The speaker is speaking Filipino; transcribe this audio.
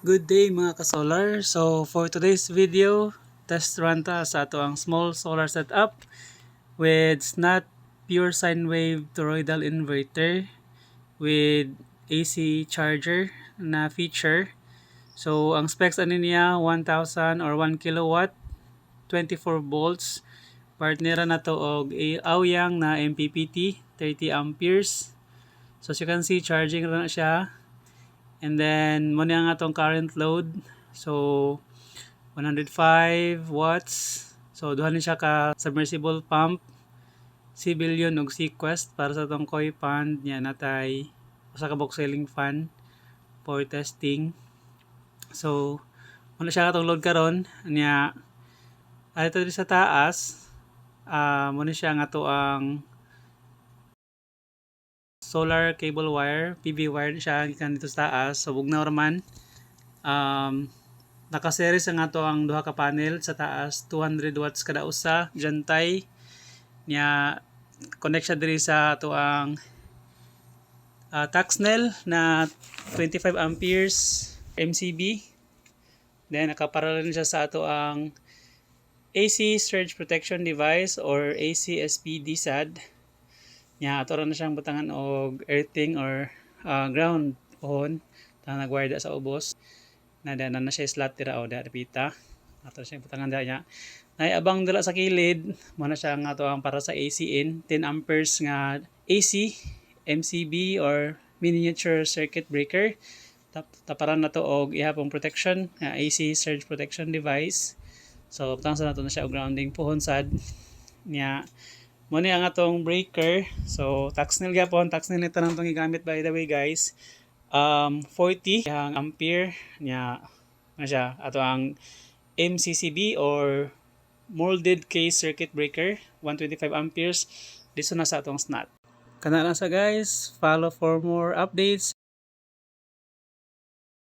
Good day mga ka-solar. So for today's video, test run ta sa ato ang small solar setup with SNAT pure sine wave toroidal inverter with AC charger na feature. So ang specs ani niya 1000 or 1 kilowatt, 24 volts. Partnera na to og Aoyang na MPPT 30 amperes. So as you can see, charging na siya. And then, muna nga itong current load. So, 105 watts. So, duha ni siya ka submersible pump, Civilian ug Sequest para sa itong koi pond niya natay usa ka box ceiling fan for testing. So, muna siya katong load karon niya ay ito sa taas. Muna siya nga to ang solar cable wire, PV wire siya gikan dito sa taas. So, bugnaw raman. Nakaseries ang ato ang duha ka panel sa taas, 200 watts kada usa, jantay nya connect siya diri sa ato ang Taxnel na 25 amperes MCB. Then nakaparallel siya sa ato ang AC surge protection device or ACSP DSAD. Nya ato ra na siyang butangan og earthing or ground on ta nagwire sa ubos. Na siya slot tira o dapita. Ato siya butangan niya. Naiabang dala sa kilid, mo na siya nga to ang para sa AC in 10 amperes nga AC MCB or miniature circuit breaker. Taparan na to og ihapong protection nga AC surge protection device. So butang sa nato na siya og grounding pohon sad niya. Mo ni ang atong breaker. So Taxnel gyapon, Taxnel nito nang tong gigamit by the way guys. 40 ang ampere niya na siya ato ang MCCB or molded case circuit breaker 125 amperes. Diso na sa atong SNAT. Kana lang sa guys, follow for more updates.